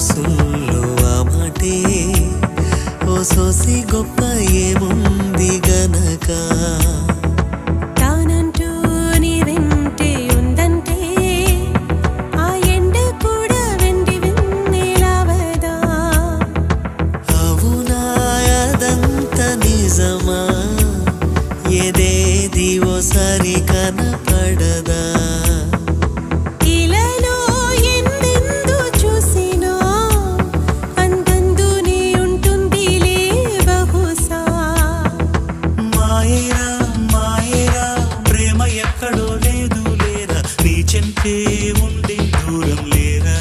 ఊసుల్లో ఆ మాటే ఓ సోసి గొప్ప ఏముంది గనక తానంటూ నీ వెంటే ఉందంటే ఆ ఎండ కూడా వెండి వెన్నెలవదా అవునా అదంత నిజమా ఏదేది ఓసారి కనపడదా ఇలాలో ఎందెందు చూసినా అందందునే ఉంటుందిలే బహుశా మాయేరా మాయేరా ప్రేమ ఎక్కడో లేదు లేరా నీ చెంతే ఉండి దూరం లేరా